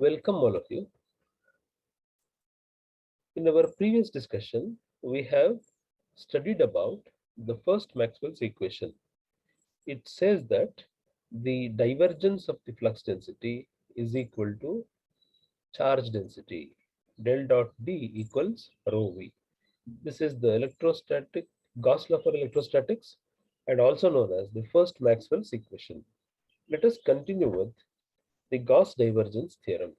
Welcome all of you. In our previous discussion, we have studied about the first Maxwell's equation. It says that the divergence of the flux density is equal to charge density. Del dot D equals rho V. This is the electrostatic Gauss law for electrostatics and also known as the first Maxwell's equation. Let us continue with the Gauss divergence theorem.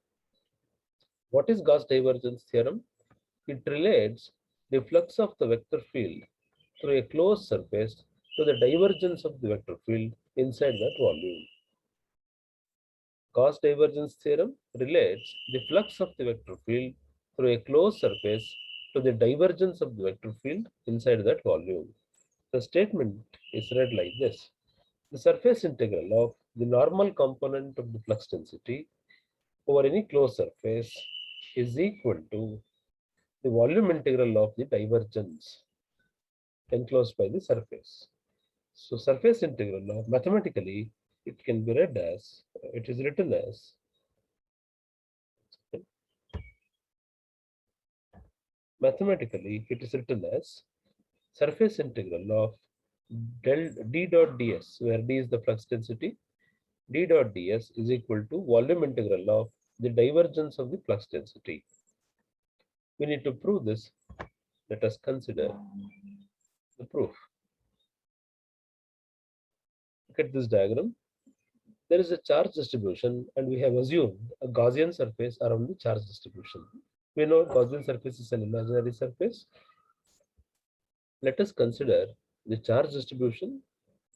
What is Gauss divergence theorem? It relates the flux of the vector field through a closed surface to the divergence of the vector field inside that volume. Gauss divergence theorem relates the flux of the vector field through a closed surface to the divergence of the vector field inside that volume. The statement is read like this. The surface integral of the normal component of the flux density over any closed surface is equal to the volume integral of the divergence enclosed by the surface. So surface integral of mathematically it can be read as it is written as mathematically it is written as surface integral of del d dot ds, where d is the flux density. D dot ds is equal to volume integral of the divergence of the flux density. We need to prove this. Let us consider the proof. Look at this diagram. There is a charge distribution and we have assumed a Gaussian surface around the charge distribution. We know Gaussian surface is an imaginary surface. Let us consider the charge distribution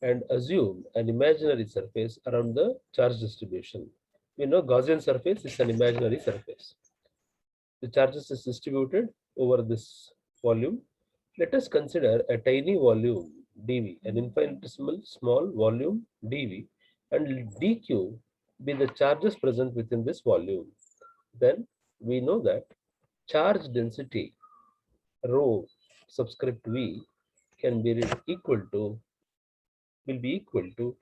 and assume an imaginary surface around the charge distribution. We know Gaussian surface is an imaginary surface. The charges is distributed over this volume. Let us consider a tiny volume dV, an infinitesimal small volume dV, and dq be the charges present within this volume. Then we know that charge density rho subscript V can be equal to will be equal to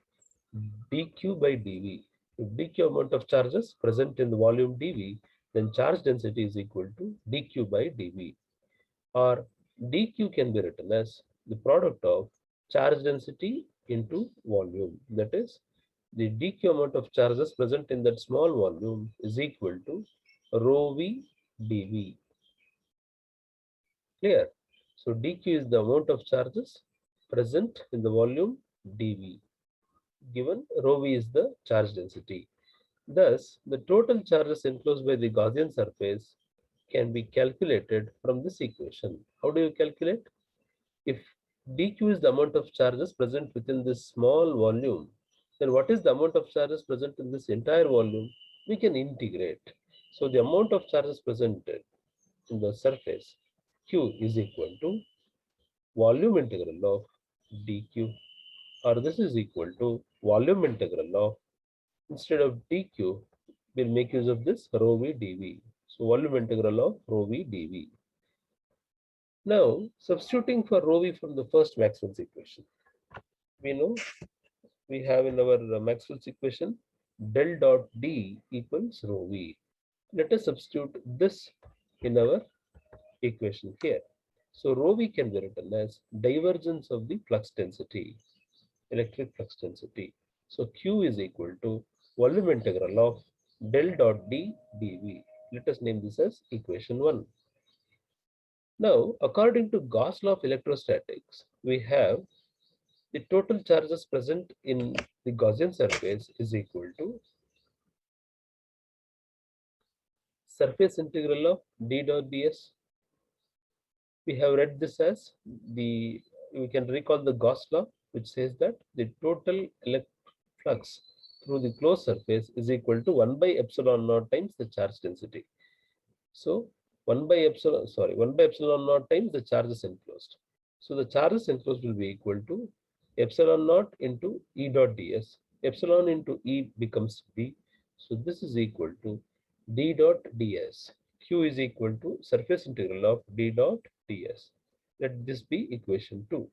dq by dV. If dq amount of charges present in the volume dV, then charge density is equal to dq by dV. Or dq can be written as the product of charge density into volume. That is, the dq amount of charges present in that small volume is equal to rho v dV. Clear? So dq is the amount of charges present in the volume dV, given rho v is the charge density. Thus, the total charges enclosed by the Gaussian surface can be calculated from this equation. How do you calculate? If dq is the amount of charges present within this small volume, then what is the amount of charges present in this entire volume? We can integrate. So the amount of charges presented in the surface q is equal to volume integral of dq, or this is equal to volume integral of, instead of dq, we'll make use of this rho v dV. So volume integral of rho v dV. Now, substituting for rho v from the first Maxwell's equation, we know we have in our Maxwell's equation del dot D equals rho v. Let us substitute this in our equation here. So rho v can be written as divergence of the flux density, electric flux density. So Q is equal to volume integral of del dot D dV. Let us name this as equation 1. Now, according to Gauss law of electrostatics, we have the total charges present in the Gaussian surface is equal to surface integral of d dot ds. We have read this as we can recall the Gauss law, which says that the total electric flux through the closed surface is equal to 1 by epsilon naught times the charge density. So 1 by epsilon naught times the charges enclosed. So the charges enclosed will be equal to epsilon naught into E dot ds. Epsilon into E becomes D. So this is equal to D dot ds. Q is equal to surface integral of D dot ds. Let this be equation 2.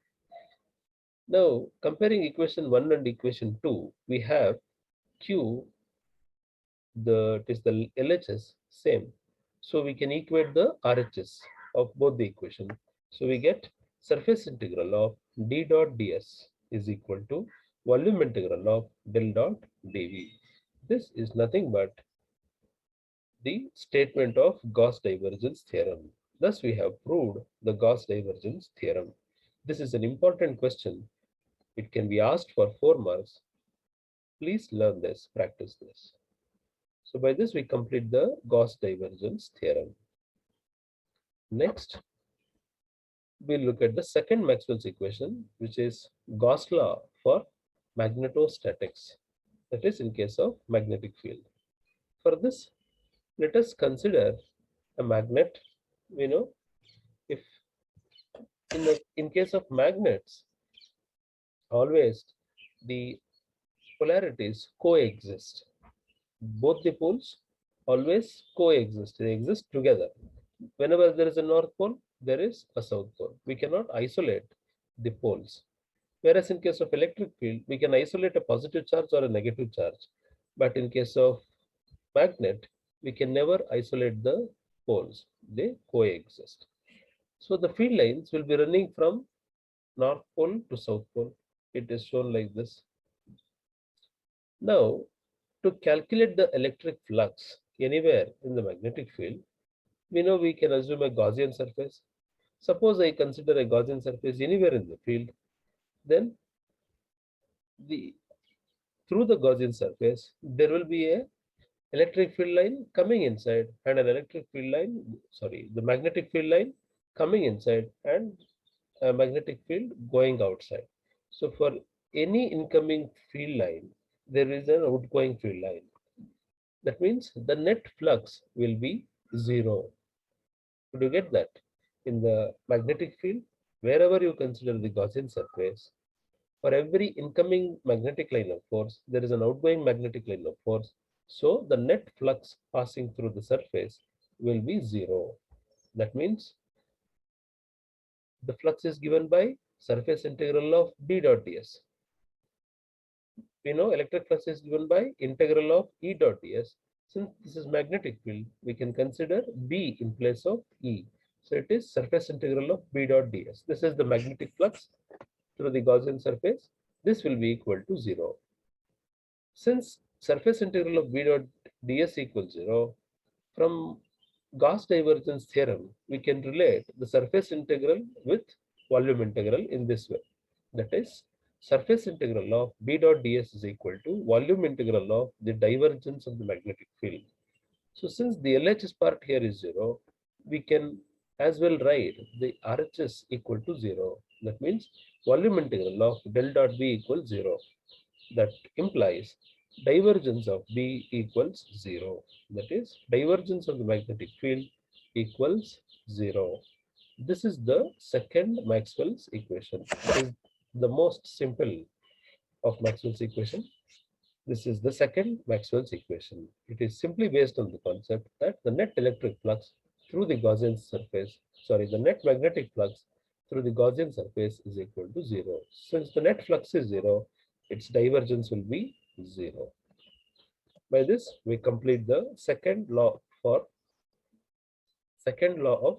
Now comparing equation 1 and equation 2, we have Q the LHS same. So we can equate the RHS of both the equation. So we get surface integral of d dot ds is equal to volume integral of del dot dv. This is nothing but the statement of Gauss divergence theorem. Thus, we have proved the Gauss divergence theorem. This is an important question. It can be asked for 4 marks. Please learn this, practice this. So by this, we complete the Gauss divergence theorem. Next, we'll look at the second Maxwell's equation, which is Gauss law for magnetostatics. That is in case of magnetic field. For this, let us consider a magnet. We know if in case of magnets, always the polarities coexist. Both the poles always coexist. They exist together. Whenever there is a north pole, there is a south pole. We cannot isolate the poles. Whereas in case of electric field, we can isolate a positive charge or a negative charge. But in case of magnet, we can never isolate the poles. They coexist. So the field lines will be running from north pole to south pole. It is shown like this. Now, to calculate the electric flux anywhere in the magnetic field, we know we can assume a Gaussian surface. Suppose I consider a Gaussian surface anywhere in the field, then the through the Gaussian surface, there will be a electric field line coming inside and an electric field line, the magnetic field line coming inside and a magnetic field going outside. So for any incoming field line, there is an outgoing field line. That means the net flux will be zero. Could you get that? In the magnetic field, wherever you consider the Gaussian surface, for every incoming magnetic line of force, there is an outgoing magnetic line of force. So the net flux passing through the surface will be zero. That means the flux is given by surface integral of d dot ds. We know electric flux is given by integral of E dot ds. Since this is magnetic field, we can consider B in place of E. So it is surface integral of B dot ds. This is the magnetic flux through the Gaussian surface. This will be equal to 0. Since surface integral of B dot ds equals 0, from Gauss divergence theorem, we can relate the surface integral with volume integral in this way. That is, surface integral of B dot ds is equal to volume integral of the divergence of the magnetic field. So since the LHS part here is 0, we can as well write the RHS equal to 0. That means volume integral of del dot B equals 0. That implies divergence of B equals 0. That is, divergence of the magnetic field equals 0. This is the second Maxwell's equation. It is the most simple of Maxwell's equation. This is the second Maxwell's equation. It is simply based on the concept that the net electric flux through the Gaussian surface, the net magnetic flux through the Gaussian surface is equal to 0. Since the net flux is 0, its divergence will be 0. By this, we complete the second law of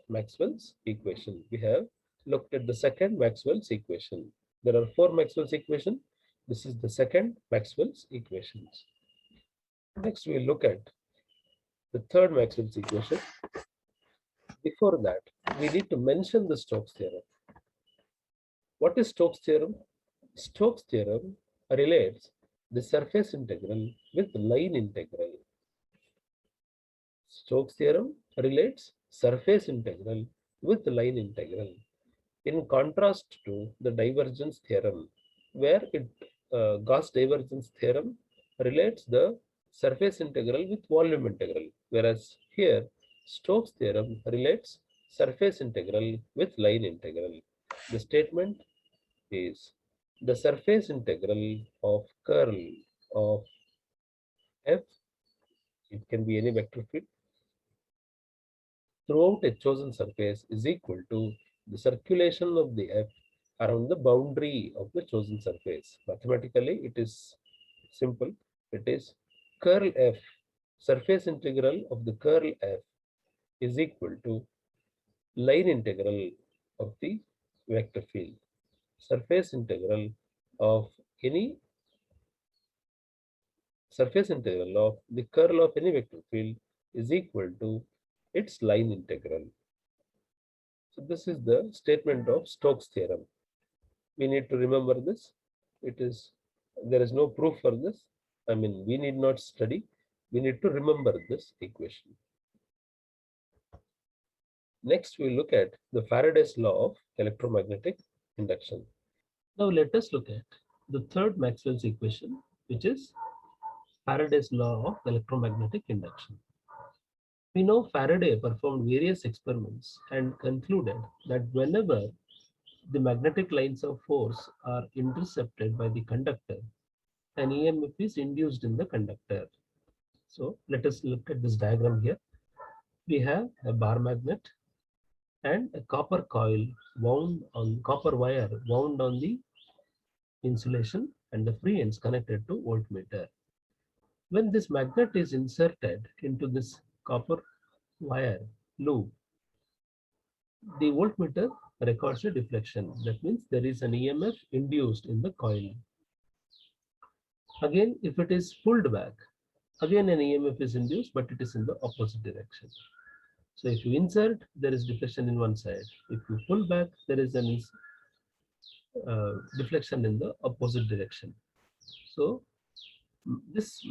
Maxwell's equation. We have looked at the second Maxwell's equation. There are 4 Maxwell's equations. This is the second Maxwell's equations. Next, we look at the third Maxwell's equation. Before that, we need to mention the Stokes theorem. What is Stokes theorem? Stokes theorem relates the surface integral with line integral. Stokes theorem relates surface integral with line integral. In contrast to the divergence theorem, where Gauss divergence theorem relates the surface integral with volume integral, whereas here Stokes theorem relates surface integral with line integral. The statement is the surface integral of curl of f, it can be any vector field, throughout a chosen surface is equal to the circulation of the f around the boundary of the chosen surface. Mathematically, it is simple. It is curl f. surface integral of the curl f is equal to line integral of the vector field. Surface integral of any surface integral of the curl of any vector field is equal to its line integral. So this is the statement of Stokes theorem. We need to remember this. It is there is no proof for this. I mean, we need not study. We need to remember this equation. Next, we look at the Faraday's law of electromagnetic induction. Now let us look at the third Maxwell's equation, which is Faraday's law of electromagnetic induction. We know Faraday performed various experiments and concluded that whenever the magnetic lines of force are intercepted by the conductor, an EMF is induced in the conductor. So let us look at this diagram here. We have a bar magnet and a copper coil wound on copper wire wound on the insulation and the free ends connected to voltmeter. When this magnet is inserted into this copper wire loop, the voltmeter records a deflection. That means there is an EMF induced in the coil. Again, if it is pulled back, again an EMF is induced, but it is in the opposite direction. So if you insert, there is deflection in one side. If you pull back, there is an deflection in the opposite direction. So this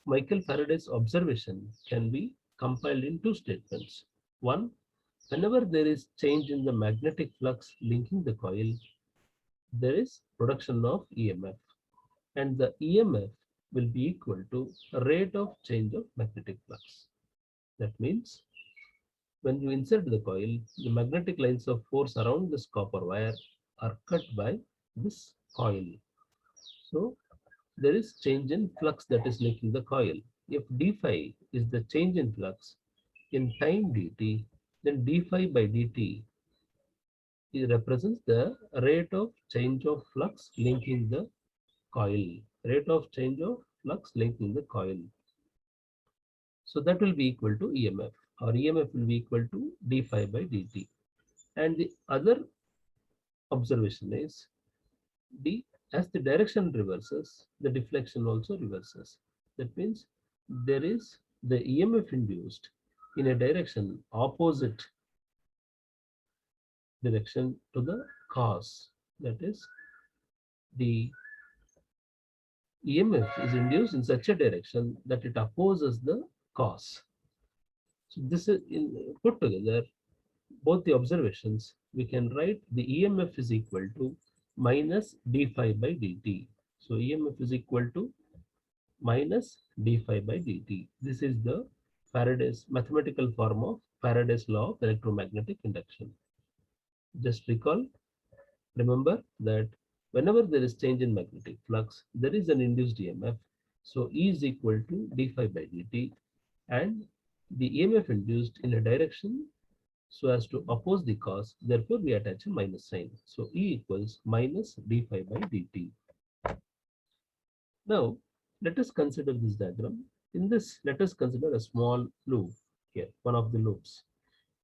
Michael Faraday's observation can be compiled in two statements. One, whenever there is change in the magnetic flux linking the coil, there is production of EMF, and the EMF will be equal to a rate of change of magnetic flux. That means when you insert the coil, the magnetic lines of force around this copper wire are cut by this coil. So there is change in flux that is linking the coil. If d phi is the change in flux in time dt, then d phi by dt it represents the rate of change of flux linking the coil. Rate of change of flux linking the coil. So that will be equal to EMF, or EMF will be equal to d phi by dt. And the other observation is as the direction reverses, the deflection also reverses. That means there is the EMF induced in a direction opposite direction to the cause. That is, the EMF is induced in such a direction that it opposes the cause. So this is put together both the observations. We can write the EMF is equal to minus d phi by dt. So EMF is equal to minus d phi by dt. This is the Faraday's mathematical form of Faraday's law of electromagnetic induction. Just remember that whenever there is change in magnetic flux, there is an induced EMF. So E is equal to d phi by dt, and the EMF induced in a direction so as to oppose the cause. Therefore, we attach a minus sign. So E equals minus d phi by dt. Now, let us consider this diagram. In this, let us consider a small loop here, one of the loops.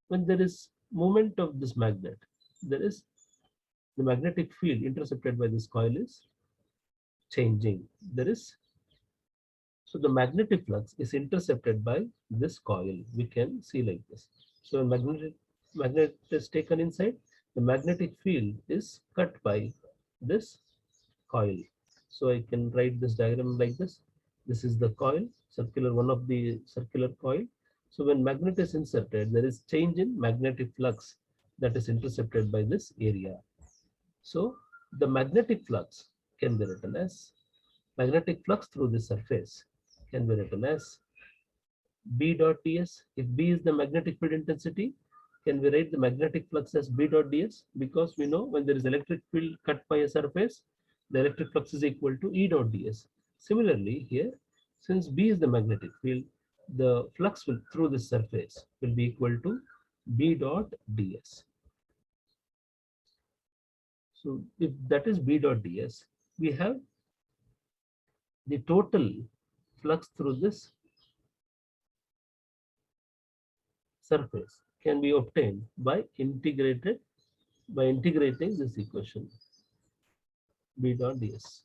When there is movement of this magnet, there is the magnetic field intercepted by this coil is changing. So the magnetic flux is intercepted by this coil. We can see like this. So when magnet is taken inside, the magnetic field is cut by this coil. So I can write this diagram like this. This is the coil, circular, one of the circular coil. So when magnet is inserted, there is change in magnetic flux that is intercepted by this area. So the magnetic flux can be written as magnetic flux through the surface can be written as B dot ds. If B is the magnetic field intensity, can we write the magnetic flux as B dot ds? Because we know when there is electric field cut by a surface, the electric flux is equal to E dot ds. Similarly, here, since B is the magnetic field, the flux through the surface will be equal to B dot ds. So if that is B dot ds, we have the total flux through this surface can be obtained by integrating this equation b dot ds.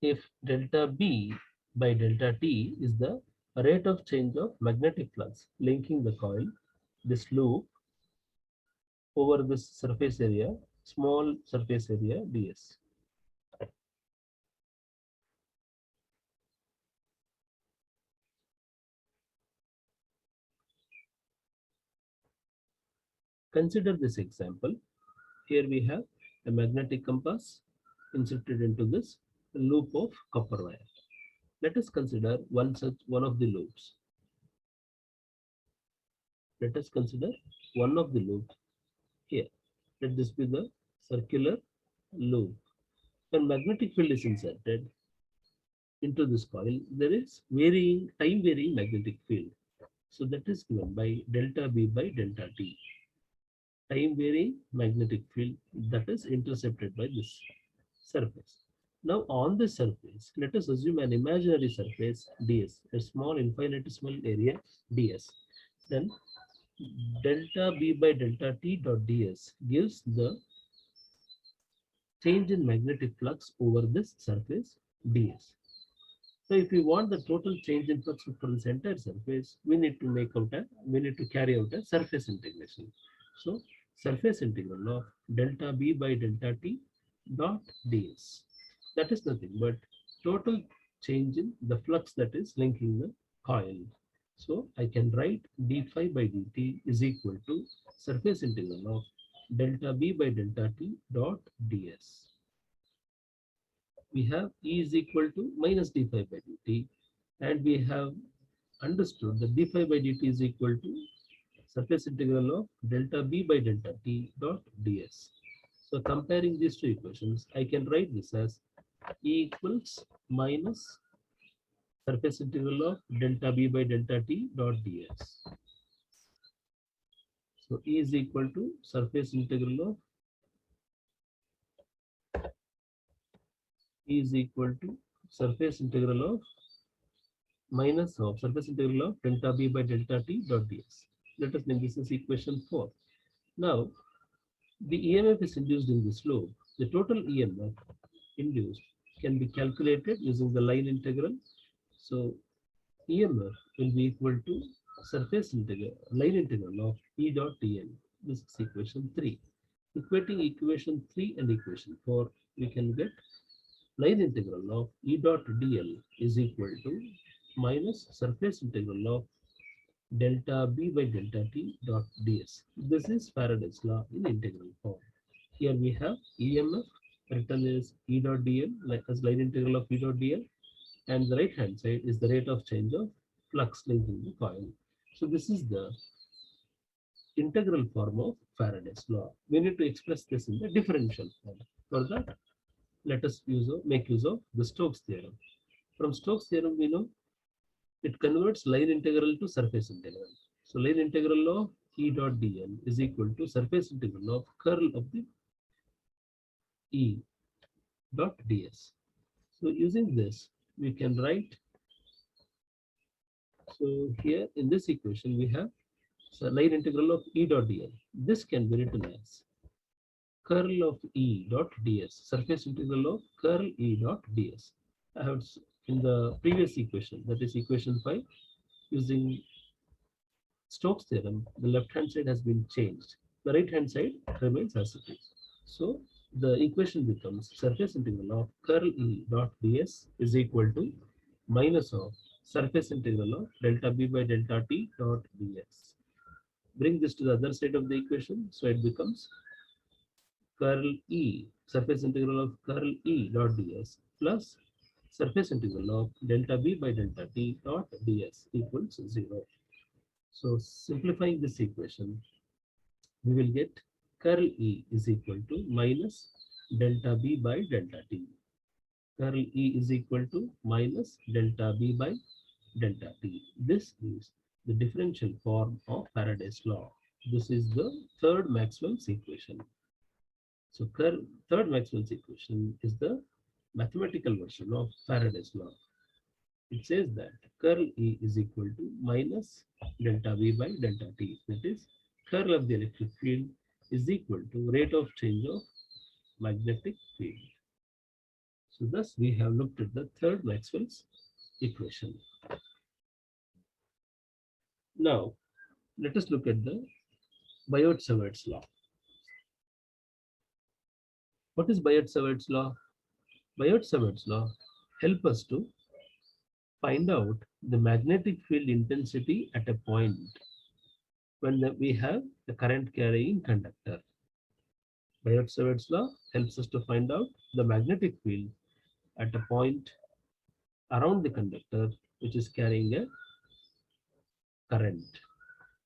If delta B by delta T is the rate of change of magnetic flux linking the coil, this loop over this surface area, small surface area ds. Consider this example. Here we have a magnetic compass inserted into this loop of copper wire. Let us consider one of the loops. Let us consider one of the loops here. Let this be the circular loop. When magnetic field is inserted into this coil, there is time varying magnetic field. So that is given by delta B by delta T. Time varying magnetic field that is intercepted by this surface. Now on this surface, let us assume an imaginary surface ds, a small infinitesimal area ds. Then delta B by delta T dot ds gives the change in magnetic flux over this surface ds. So if we want the total change in flux for this entire surface, we need to carry out a surface integration. So surface integral of delta B by delta T dot ds. That is nothing but total change in the flux that is linking the coil. So I can write d phi by dt is equal to surface integral of delta B by delta T dot ds. We have E is equal to minus d phi by dt, and we have understood that d phi by dt is equal to surface integral of delta B by delta T dot ds. So comparing these two equations, I can write this as E equals minus surface integral of delta B by delta T dot ds. So E is equal to surface integral of E is equal to surface integral of minus of surface integral of delta B by delta T dot ds. Let us name this as equation 4. Now, the EMF is induced in this loop. The total EMF induced can be calculated using the line integral. So, EMF will be equal to line integral of E dot dl. This is equation 3. Equating equation 3 and equation 4, we can get line integral of E dot dl is equal to minus surface integral of delta B by delta T dot ds. This is Faraday's law in integral form. Here we have EMF written as E dot dl as line integral of E dot dl, and the right hand side is the rate of change of flux linking the coil. So this is the integral form of Faraday's law. We need to express this in the differential form. For that, let us make use of the Stokes theorem. From Stokes theorem, we know it converts line integral to surface integral. So line integral of E dot dl is equal to surface integral of curl of the E dot ds. So using this, we can write. So here in this equation, we have line integral of E dot dl. This can be written as curl of E dot ds, surface integral of curl E dot ds. I have in the previous equation, that is equation 5, using Stokes theorem, the left hand side has been changed. The right hand side remains as it is. So the equation becomes surface integral of curl E dot ds is equal to minus of surface integral of delta B by delta T dot ds. Bring this to the other side of the equation, so it becomes curl E, surface integral of curl E dot ds plus surface integral of delta B by delta t dot ds equals 0. So simplifying this equation, we will get curl E is equal to minus delta B by delta t. Curl E is equal to minus delta B by delta t. This is the differential form of Faraday's law. This is the third Maxwell's equation. So third Maxwell's equation is the mathematical version of Faraday's law. It says that curl E is equal to minus delta V by delta T. That is, curl of the electric field is equal to rate of change of magnetic field. So thus we have looked at the third Maxwell's equation. Now let us look at the Biot-Savart's law. What is Biot-Savart's law? Biot-Savart's law help us to find out the magnetic field intensity at a point when we have the current carrying conductor. Biot-Savart's law helps us to find out the magnetic field at a point around the conductor which is carrying a current.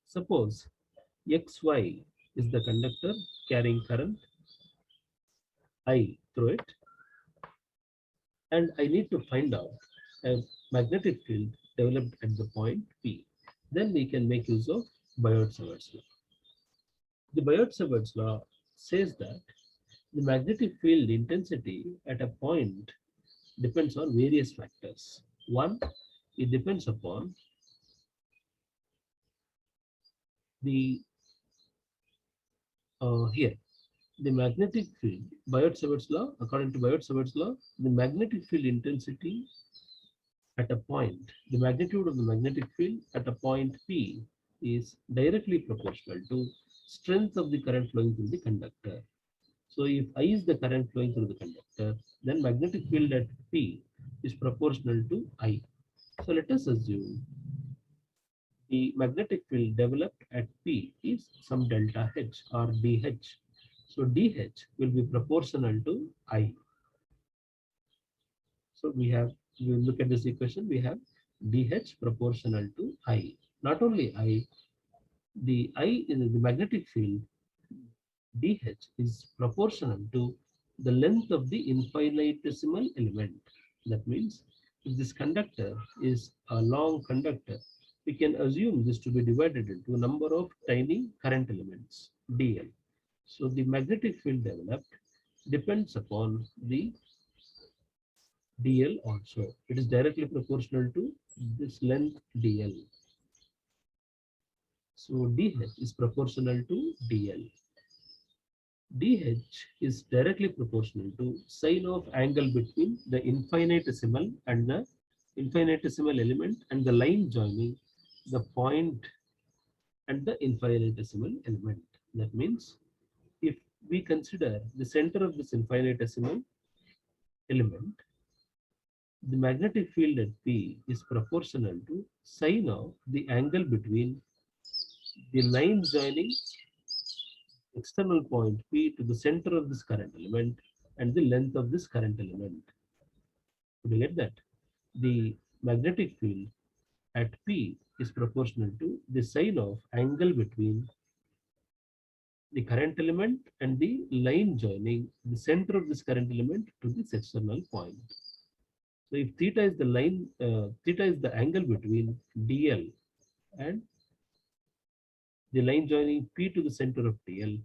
Suppose XY is the conductor carrying current I through it, and I need to find out a magnetic field developed at the point P. Then we can make use of Biot-Savart's law. The Biot-Savart's law says that the magnetic field intensity at a point depends on various factors. One, it depends upon the here the magnetic field. Biot-Savart's law, according to Biot-Savart's law, the magnetic field intensity at a point, the magnitude of the magnetic field at a point P is directly proportional to strength of the current flowing through the conductor. So if I is the current flowing through the conductor, then magnetic field at P is proportional to I. So let us assume the magnetic field developed at P is some delta H or dH. So dH will be proportional to I. So we look at this equation, we have dH proportional to I. Not only I, the I in the magnetic field dH is proportional to the length of the infinitesimal element. That means if this conductor is a long conductor, we can assume this to be divided into a number of tiny current elements, dl. So the magnetic field developed depends upon the dl also. It is directly proportional to this length dl. So dH is proportional to dl. dH is directly proportional to sine of angle between the infinitesimal element and the line joining the point and the infinitesimal element. That means if we consider the center of this infinitesimal element, the magnetic field at P is proportional to sine of the angle between the line joining external point P to the center of this current element and the length of this current element. Could you get that? The magnetic field at P is proportional to the sine of angle between the current element and the line joining the center of this current element to this external point. So if theta is the angle between dl and the line joining P to the center of dl,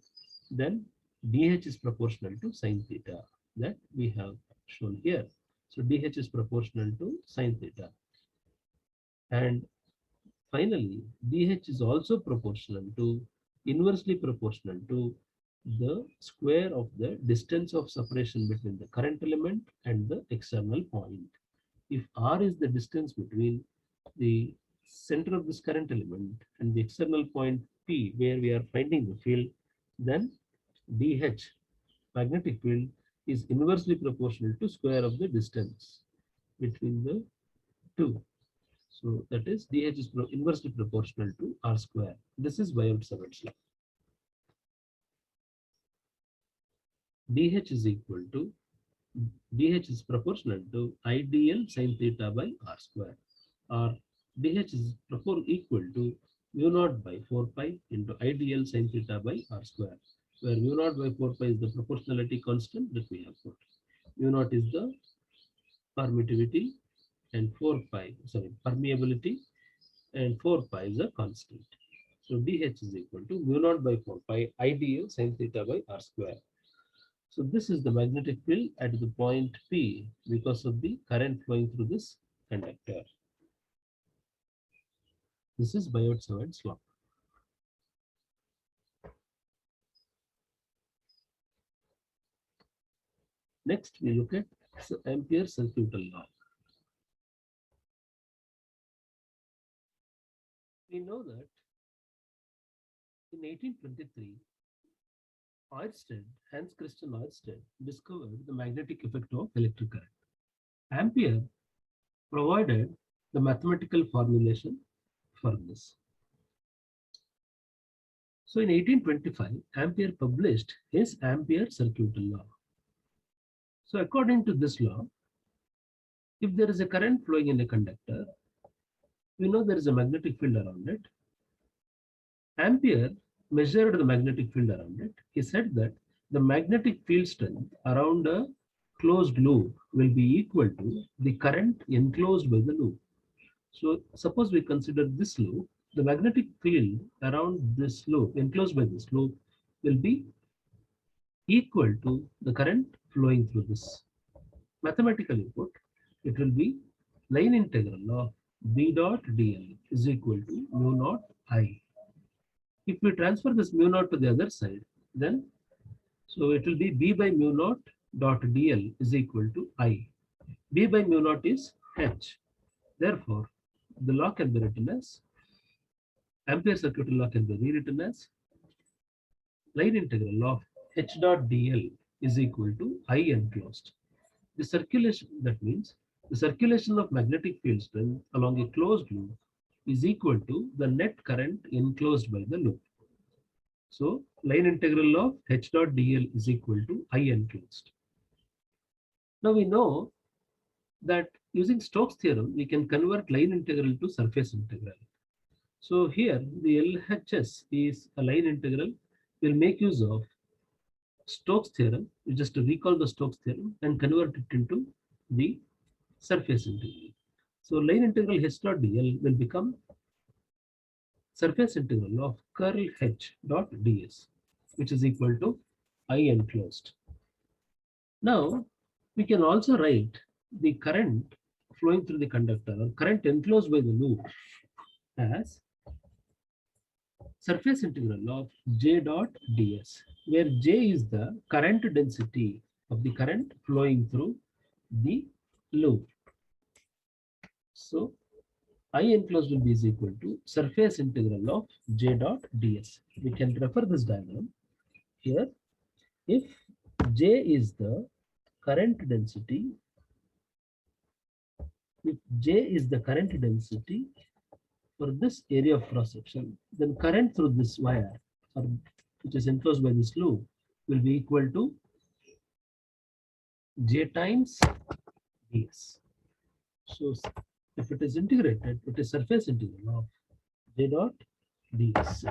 then dH is proportional to sine theta, that we have shown here. So dH is proportional to sine theta. And finally, dH is also inversely proportional to the square of the distance of separation between the current element and the external point. If R is the distance between the center of this current element and the external point P where we are finding the field, then dH, magnetic field, is inversely proportional to square of the distance between the two. So that is dH is inversely proportional to R square. This is Biot-Savart's law. dH is equal to dH is proportional to IDL sin theta by R square, or dH is equal to mu naught by 4 pi into IDL sin theta by R square, where mu naught by 4 pi is the proportionality constant that we have put. Mu naught is the permittivity and 4 pi, sorry, permeability, and 4 pi is a constant. So dH is equal to mu naught by 4 pi IDL sin theta by R square. So this is the magnetic field at the point P because of the current flowing through this conductor. This is Biot-Savant's law. Next, we look at Ampere's circuital law. We know that in 1823, Ørsted, Hans Christian Ørsted, discovered the magnetic effect of electric current. Ampere provided the mathematical formulation for this. So in 1825, Ampere published his Ampere circuital law. So according to this law, if there is a current flowing in a conductor, we know there is a magnetic field around it. Ampere measured the magnetic field around it. He said that the magnetic field strength around a closed loop will be equal to the current enclosed by the loop. So suppose we consider this loop, the magnetic field around this loop, enclosed by this loop, will be equal to the current flowing through this. Mathematically put, it will be line integral of B dot dl is equal to mu naught I. If we transfer this mu naught to the other side, then so it will be B by mu naught dot dl is equal to I. B by mu naught is H. Therefore, the law can be written as Ampere circuital law can be rewritten as line integral of H dot dl is equal to I enclosed. The circulation, that means the circulation of magnetic field strength along a closed loop is equal to the net current enclosed by the loop. So line integral of H dot dl is equal to I enclosed. Now we know that using Stokes theorem, we can convert line integral to surface integral. So here the LHS is a line integral. We'll make use of Stokes theorem, just to recall the Stokes theorem and convert it into the surface integral. So line integral H dot dl will become surface integral of curl H dot ds, which is equal to I enclosed. Now we can also write the current flowing through the conductor or current enclosed by the loop as surface integral of J dot ds, where J is the current density of the current flowing through the loop. So I enclosed will be is equal to surface integral of J dot ds. We can refer this diagram here. If J is the current density, if J is the current density for this area of cross section, then current through this wire, or which is enclosed by this loop, will be equal to J times ds. So if it is integrated, it is surface integral of J dot ds.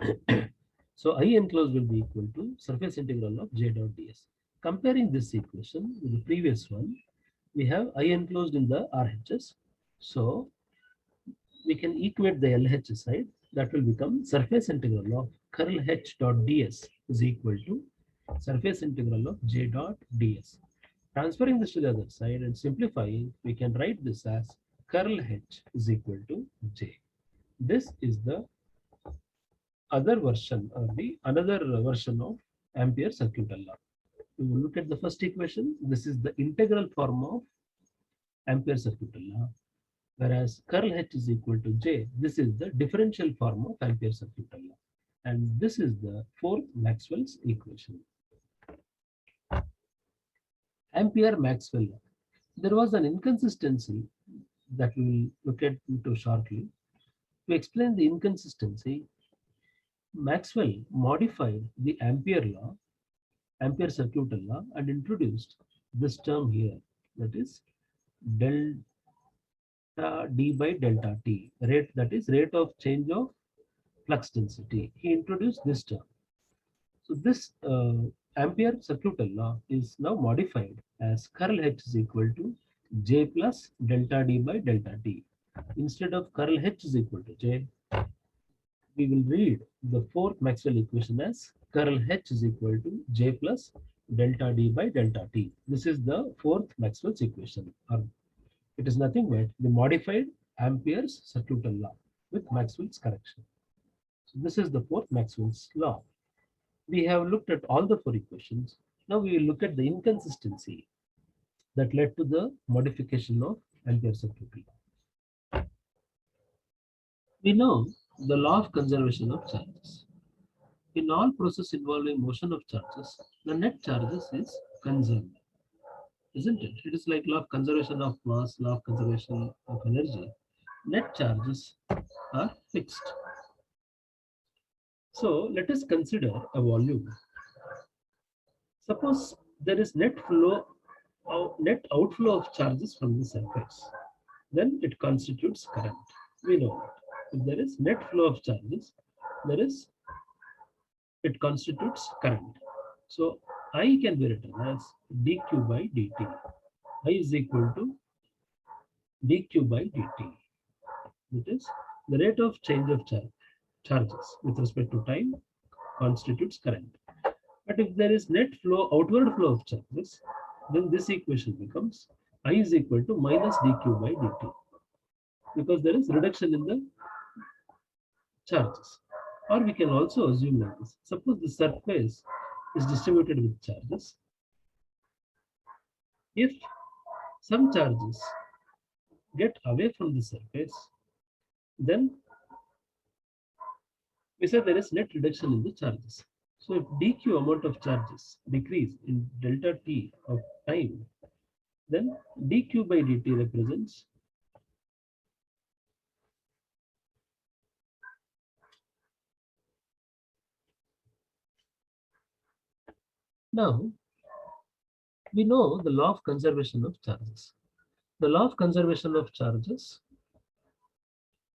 So I enclosed will be equal to surface integral of J dot ds. Comparing this equation with the previous one, we have I enclosed in the RHS. So we can equate the LHS side. That will become surface integral of curl H dot ds is equal to surface integral of J dot ds. Transferring this to the other side and simplifying, we can write this as curl H is equal to J. This is the other version or the another version of Ampere circuital law. We will look at the first equation. This is the integral form of Ampere circuital law, whereas curl H is equal to J. This is the differential form of Ampere circuital law, and this is the fourth Maxwell's equation. Ampere-Maxwell law. There was an inconsistency that we will look at into shortly. To explain the inconsistency, Maxwell modified the Ampere law Ampere circuital law and introduced this term here, that is delta d by delta t, rate, that is rate of change of flux density. He introduced this term. So this Ampere circuital law is now modified as curl H is equal to J plus delta D by delta T. Instead of curl H is equal to J, we will read the fourth Maxwell equation as curl H is equal to J plus delta D by delta T. This is the fourth Maxwell's equation. Or it is nothing but the modified Ampere's circuital law with Maxwell's correction. So this is the fourth Maxwell's law. We have looked at all the four equations. Now we will look at the inconsistency that led to the modification of Ampere circuital law. We know the law of conservation of charges. In all processes involving motion of charges, the net charges is conserved, isn't it? It is like law of conservation of mass, law of conservation of energy. Net charges are fixed. So let us consider a volume. Suppose there is net outflow of charges from the surface, then it constitutes current. We know that if there is net flow of charges, it constitutes current. So I can be written as dq by dt. I is equal to dq by dt. That is the rate of change of charges with respect to time constitutes current. But if there is net flow, outward flow of charges, then this equation becomes I is equal to minus dq by dt, because there is reduction in the charges. Or we can also assume like this. Suppose the surface is distributed with charges. If some charges get away from the surface, then we say there is net reduction in the charges. So if dq amount of charges decrease in delta t of time, then dq by dt represents now we know the law of conservation of charges. The law of conservation of charges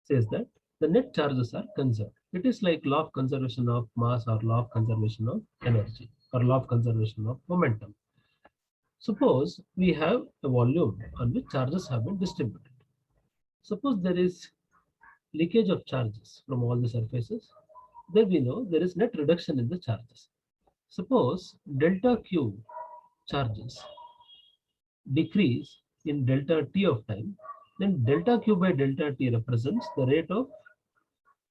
says that the net charges are conserved. It is like law of conservation of mass or law of conservation of energy or law of conservation of momentum. Suppose we have a volume on which charges have been distributed. Suppose there is leakage of charges from all the surfaces, then we know there is net reduction in the charges. Suppose delta Q charges decrease in delta T of time, then delta Q by delta T represents the rate of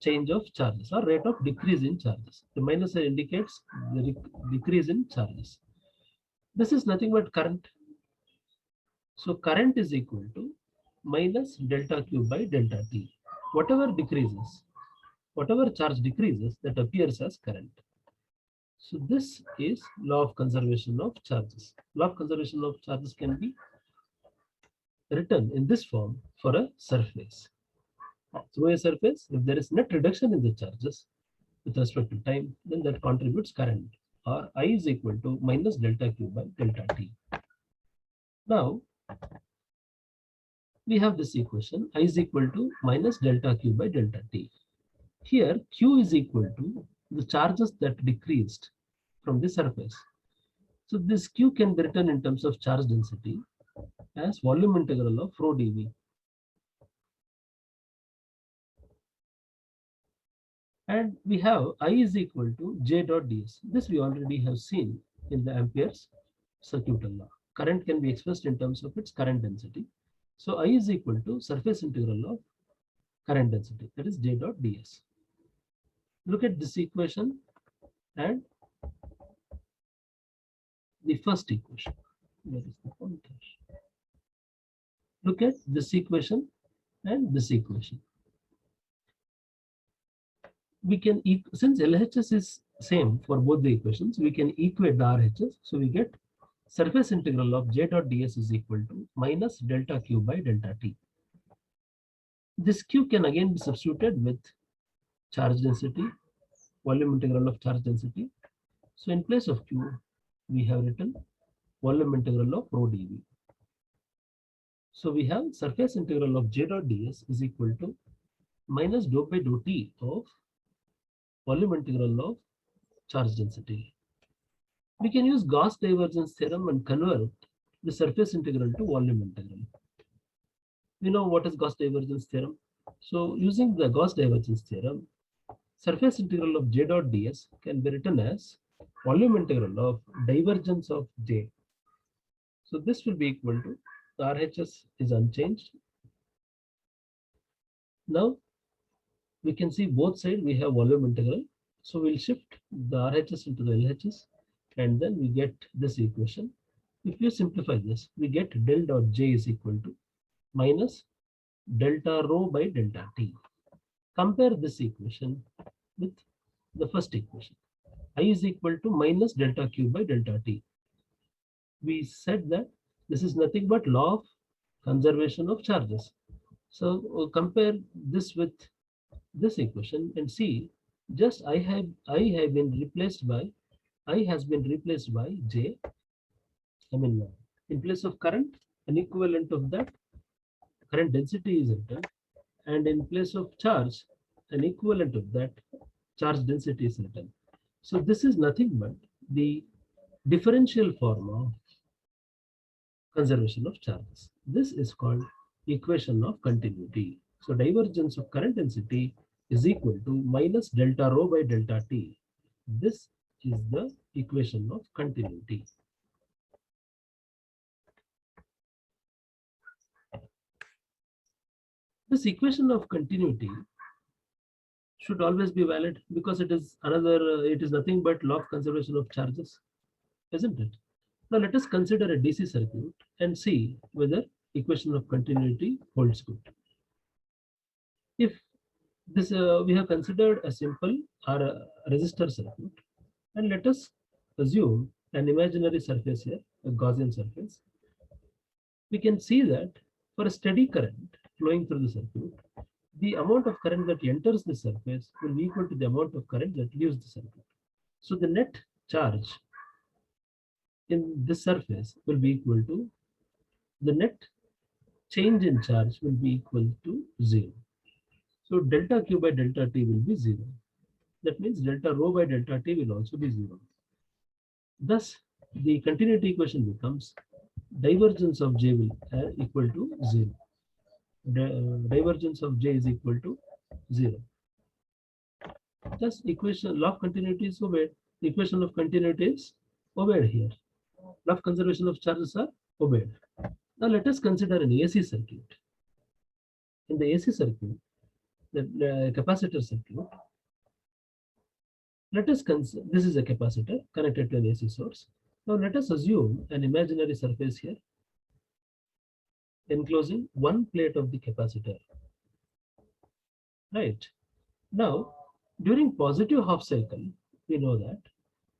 change of charges or rate of decrease in charges. The minus indicates the decrease in charges. This is nothing but current. So current is equal to minus delta Q by delta T. Whatever decreases, whatever charge decreases, that appears as current. So this is law of conservation of charges. Law of conservation of charges can be written in this form for a surface. Through a surface, if there is net reduction in the charges with respect to time, then that contributes current, or I is equal to minus delta Q by delta T. Now, we have this equation, I is equal to minus delta Q by delta T. Here, Q is equal to the charges that decreased from the surface. So this Q can be written in terms of charge density as volume integral of rho dV. And we have I is equal to J dot ds. This we already have seen in the Ampere's circuital law. Current can be expressed in terms of its current density. So I is equal to surface integral of current density, that is J dot ds. Look at this equation and the first equation. Where is the pointer? Look at this equation and this equation. We can, since LHS is same for both the equations, we can equate the RHS. So we get surface integral of J dot ds is equal to minus delta Q by delta T. This Q can again be substituted with charge density, volume integral of charge density. So in place of Q, we have written volume integral of rho dV. So we have surface integral of j dot ds is equal to minus dou by dou t of volume integral of charge density. We can use Gauss divergence theorem and convert the surface integral to volume integral. We know what is Gauss divergence theorem. So using the Gauss divergence theorem, surface integral of j dot ds can be written as volume integral of divergence of j. So this will be equal to the RHS is unchanged. Now we can see both sides we have volume integral. So we'll shift the RHS into the LHS and then we get this equation. If you simplify this, we get del dot j is equal to minus delta rho by delta t. Compare this equation with the first equation. I is equal to minus delta q by delta t. We said that this is nothing but law of conservation of charges. So compare this with this equation and see, just I have been replaced by I has been replaced by j. I mean, in place of current, an equivalent of that current density is written, and in place of charge, an equivalent of that charge density is written. So this is nothing but the differential form of conservation of charges. This is called equation of continuity. So divergence of current density is equal to minus delta rho by delta t. This is the equation of continuity. This equation of continuity should always be valid because it is it is nothing but law of conservation of charges, isn't it? Now let us consider a DC circuit and see whether equation of continuity holds good. If this we have considered a simple or a resistor circuit, and let us assume an imaginary surface here, a Gaussian surface. We can see that for a steady current flowing through the circuit, the amount of current that enters the surface will be equal to the amount of current that leaves the circuit. So the net charge in this surface will be equal to the net change in charge will be equal to 0. So delta Q by delta T will be 0. That means delta rho by delta T will also be 0. Thus, the continuity equation becomes divergence of J will equal to 0. Divergence of J is equal to 0. Thus, equation law of continuity is obeyed. The equation of continuity is obeyed here. Law of conservation of charges are obeyed. Now let us consider an AC circuit. In the AC circuit, the capacitor circuit, let us consider this is a capacitor connected to an AC source. Now let us assume an imaginary surface here enclosing one plate of the capacitor. Right. Now, during positive half cycle, we know that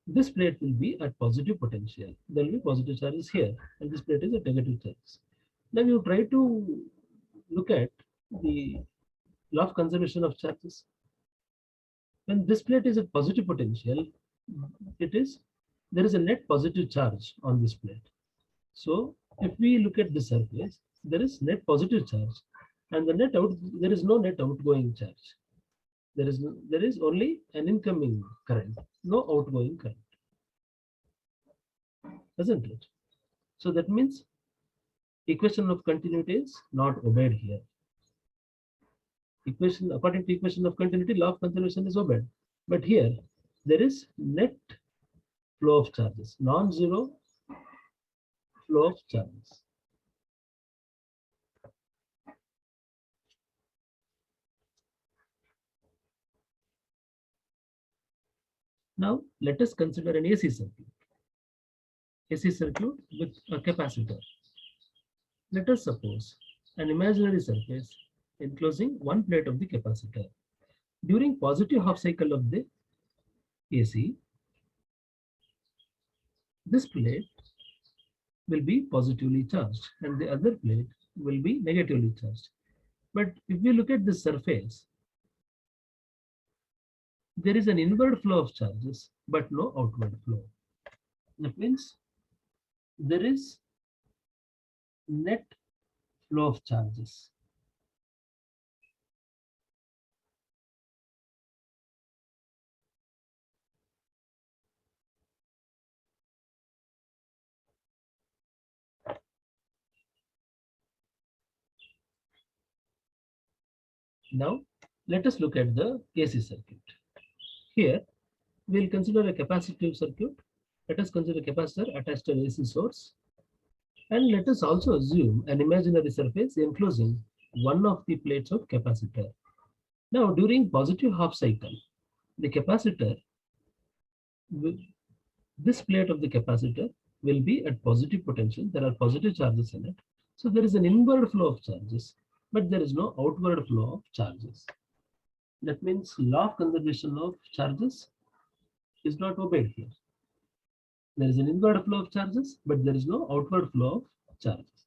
this plate will be at positive potential. There will be positive charges here, and this plate is at negative charges. Then you try to look at the law of conservation of charges. When this plate is at positive potential, there is a net positive charge on this plate. So if we look at the surface, there is net positive charge, and there is no net outgoing charge. There is only an incoming current, no outgoing current, isn't it? So that means equation of continuity is not obeyed here. According to equation of continuity, law of conservation is obeyed, but here there is net flow of charges, non-zero flow of charges. Now let us consider an AC circuit. AC circuit with a capacitor. Let us suppose an imaginary surface enclosing one plate of the capacitor. During positive half cycle of the AC, this plate will be positively charged and the other plate will be negatively charged. But if we look at the surface, there is an inward flow of charges, but no outward flow. That means there is net flow of charges. Now, let us look at the AC circuit. Here, we'll consider a capacitive circuit. Let us consider a capacitor attached to an AC source. And let us also assume an imaginary surface enclosing one of the plates of capacitor. Now, during positive half cycle, the capacitor, will, this plate of the capacitor will be at positive potential. There are positive charges in it. So there is an inward flow of charges, but there is no outward flow of charges. That means law of conservation of charges is not obeyed here. There is an inward flow of charges, but there is no outward flow of charges.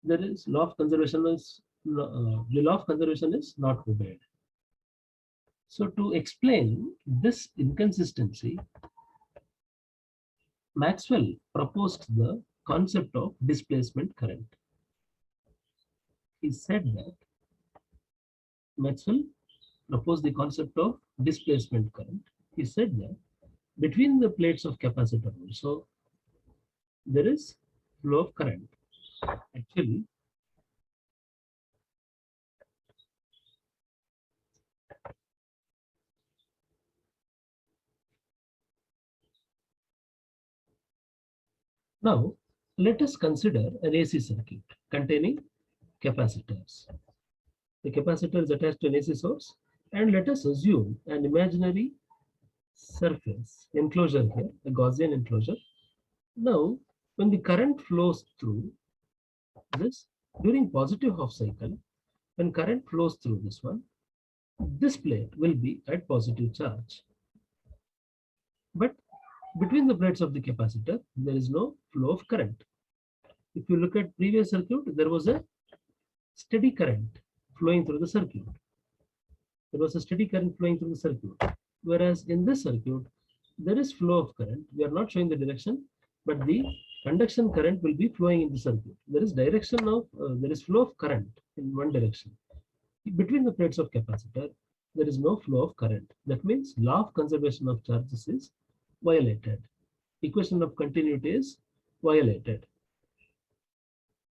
There is law of conservation is the law of conservation is not obeyed. So to explain this inconsistency, Maxwell proposed the concept of displacement current. He said that Maxwell proposed the concept of displacement current. He said that between the plates of capacitor also there is flow of current. Actually, now let us consider an AC circuit containing capacitors. The capacitor is attached to an AC source, and let us assume an imaginary surface enclosure here, a Gaussian enclosure. Now, when the current flows through this during positive half cycle, when current flows through this one, this plate will be at positive charge. But between the plates of the capacitor, there is no flow of current. If you look at previous circuit, there was a steady current flowing through the circuit. There was a steady current flowing through the circuit. Whereas in this circuit, there is flow of current. We are not showing the direction, but the conduction current will be flowing in the circuit. There is direction of, there is flow of current in one direction. Between the plates of capacitor, there is no flow of current. That means law of conservation of charges is violated. Equation of continuity is violated.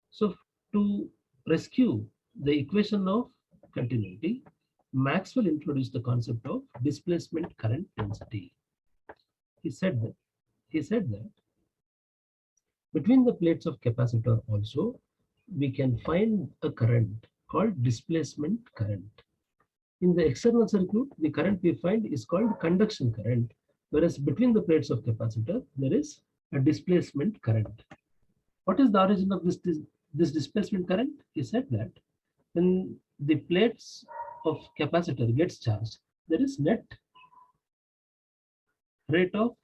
So to rescue the equation of continuity, Maxwell introduced the concept of displacement current density. He said that between the plates of capacitor also we can find a current called displacement current. In the external circuit, the current we find is called conduction current, whereas between the plates of capacitor there is a displacement current. What is the origin of this displacement current? He said that when the plates of capacitor gets charged, there is net rate of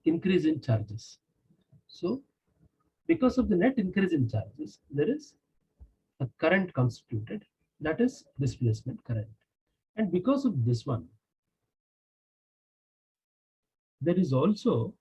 increase in charges. So because of the net increase in charges, there is a current constituted, that is displacement current. And because of this one, there is also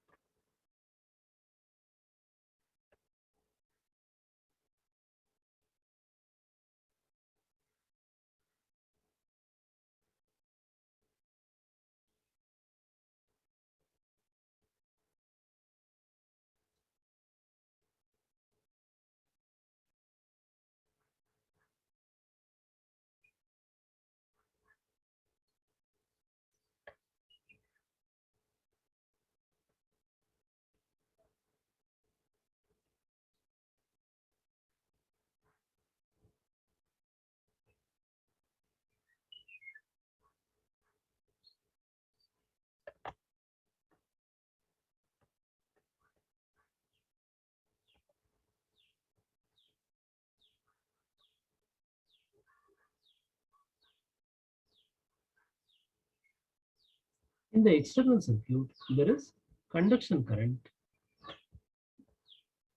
in the external circuit, there is conduction current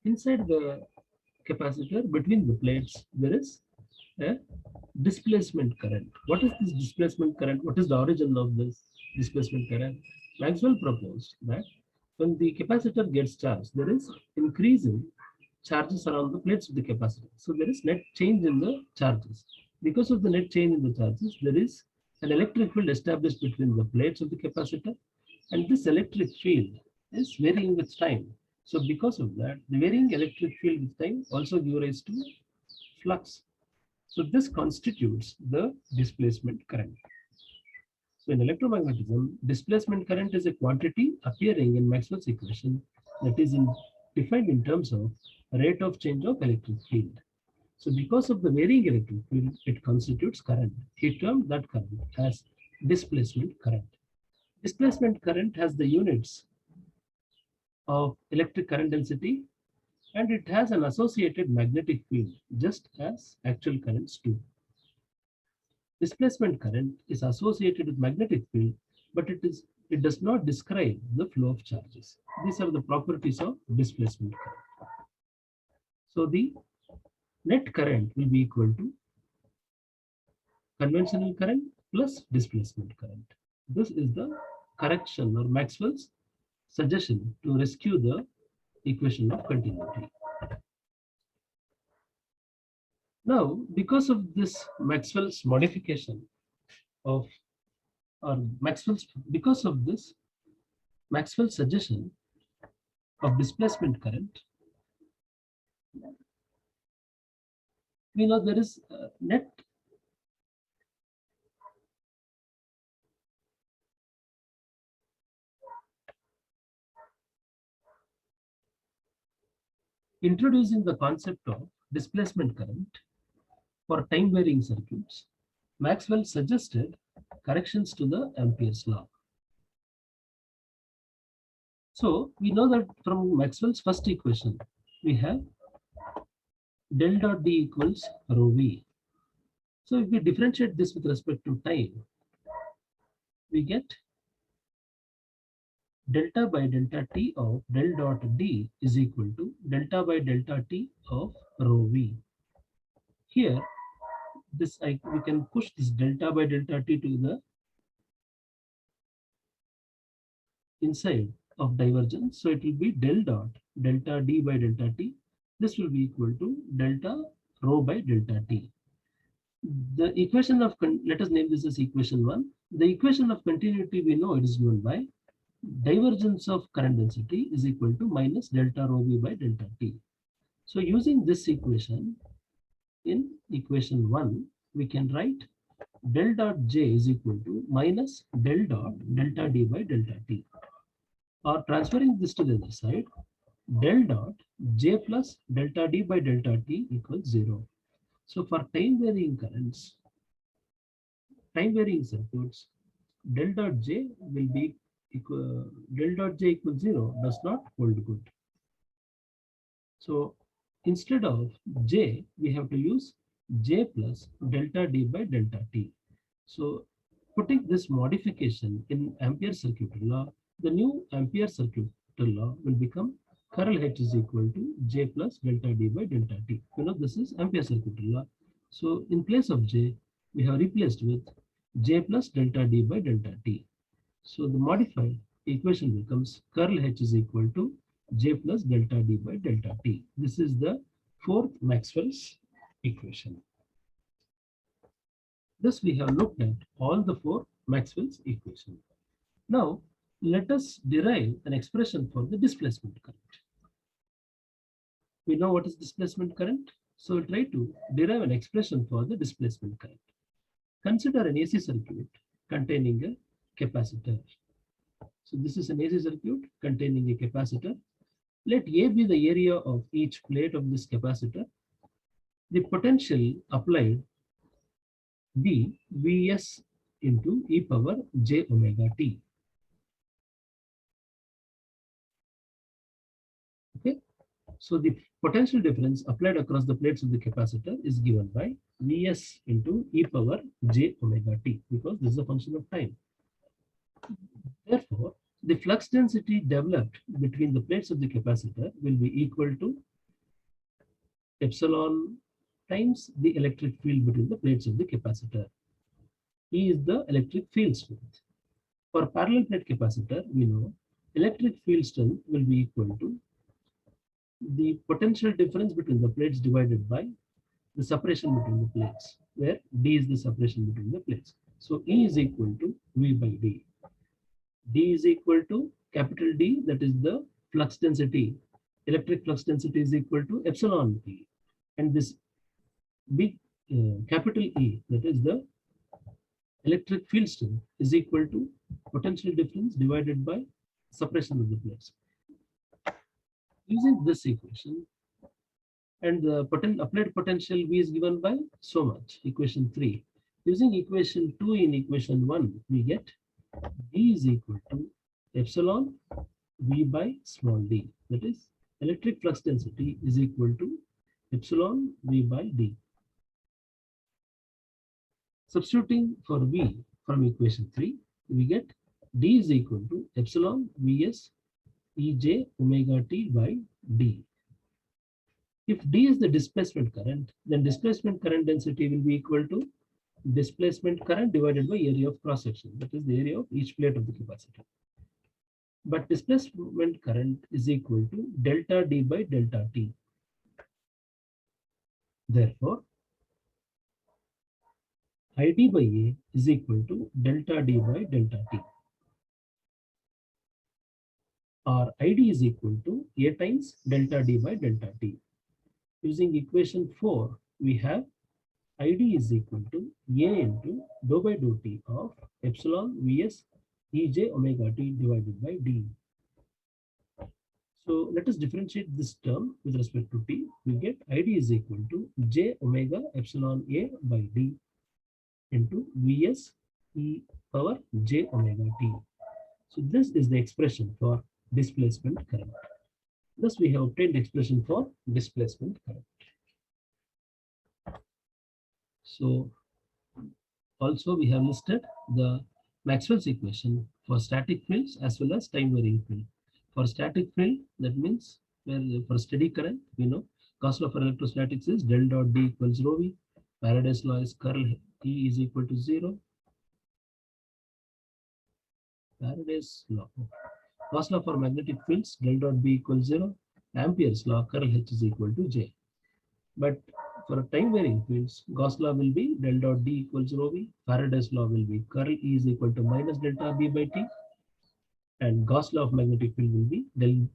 inside the capacitor. Between the plates, there is a displacement current. What is this displacement current? What is the origin of this displacement current? Maxwell proposed that when the capacitor gets charged, there is increase in charges around the plates of the capacitor. So there is net change in the charges. Because of the net change in the charges, there is an electric field established between the plates of the capacitor, and this electric field is varying with time. So because of that, the varying electric field with time also gives rise to flux. So this constitutes the displacement current. So in electromagnetism, displacement current is a quantity appearing in Maxwell's equation that is defined in terms of rate of change of electric field. So because of the varying electric field, it constitutes current. He termed that current as displacement current. Displacement current has the units of electric current density, and it has an associated magnetic field, just as actual currents do. Displacement current is associated with magnetic field, but it does not describe the flow of charges. These are the properties of displacement current. So the net current will be equal to conventional current plus displacement current. This is the correction or Maxwell's suggestion to rescue the equation of continuity. Now, because of this Maxwell's modification of, because of this Maxwell's suggestion of displacement current, we know there is net introducing the concept of displacement current for time varying circuits. Maxwell suggested corrections to the Ampere's law. So we know that from Maxwell's first equation, we have del dot D equals rho V. So if we differentiate this with respect to time, we get delta by delta T of del dot D is equal to delta by delta T of rho V. Here, we can push this delta by delta T to the inside of divergence. So it will be del dot delta D by delta T. This will be equal to delta rho by delta T. The equation of, let us name this as equation 1. The equation of continuity, we know it is given by divergence of current density is equal to minus delta rho V by delta T. So using this equation, in equation 1, we can write del dot J is equal to minus del dot delta D by delta T. Or transferring this to the other side, del dot J plus delta D by delta T equals 0. So for time varying currents, time varying circuits, del dot J will be equal, del dot J equals 0 does not hold good. So instead of J, we have to use J plus delta D by delta T. So putting this modification in Ampere circuitry law, the new Ampere circuitry law will become curl H is equal to J plus delta D by delta T. You know, this is Ampere circuitry law. So in place of J, we have replaced with J plus delta D by delta T. So the modified equation becomes curl H is equal to J plus delta D by delta T. This is the fourth Maxwell's equation. Thus, we have looked at all the four Maxwell's equations. Now, let us derive an expression for the displacement current. We know what is displacement current, so we'll try to derive an expression for the displacement current. Consider an AC circuit containing a capacitor. So this is an AC circuit containing a capacitor. Let A be the area of each plate of this capacitor. The potential applied be Vs into e power j omega t. Okay, so the potential difference applied across the plates of the capacitor is given by Vs into e power j omega t, because this is a function of time. Therefore, the flux density developed between the plates of the capacitor will be equal to epsilon times the electric field between the plates of the capacitor. E is the electric field strength. For parallel plate capacitor, we know electric field strength will be equal to the potential difference between the plates divided by the separation between the plates, where D is the separation between the plates. So E is equal to V by D. D is equal to capital D, that is the flux density. Electric flux density is equal to epsilon E. And this big capital E, that is the electric field strength, is equal to potential difference divided by separation of the plates. Using this equation, and the applied potential V is given by so much, equation 3. Using equation 2 in equation 1, we get D is equal to epsilon V by small d. That is, electric flux density is equal to epsilon V by D. Substituting for V from equation 3, we get D is equal to epsilon Vs Ej omega t by D. If D is the displacement current, then displacement current density will be equal to displacement current divided by area of cross section, that is the area of each plate of the capacitor. But displacement current is equal to delta D by delta T. Therefore, ID by A is equal to delta D by delta T. Or ID is equal to A times delta D by delta T. Using equation 4, we have ID is equal to A into dou by dou T of epsilon Vs Ej omega t divided by D. So let us differentiate this term with respect to T. We get ID is equal to J omega epsilon A by D into Vs e power J omega t. So this is the expression for displacement current. Thus we have obtained the expression for displacement current. So also we have listed the Maxwell's equation for static fields as well as time varying field. For static field, that means for steady current, we know Gauss law for electrostatics is del dot D equals rho V. Faraday's law is curl E is equal to 0. Faraday's law. Gauss law for magnetic fields, del dot B equals 0. Ampere's law, curl H is equal to J. But for time varying fields, Gauss law will be del dot D equals rho V. Faraday's law will be curl E is equal to minus delta B by T. And Gauss law of magnetic field will be del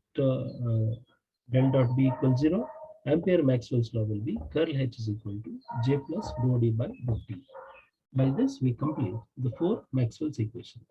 dot B equals 0. Ampere Maxwell's law will be curl H is equal to J plus dou D by dou T. By this, we complete the 4 Maxwell's equations.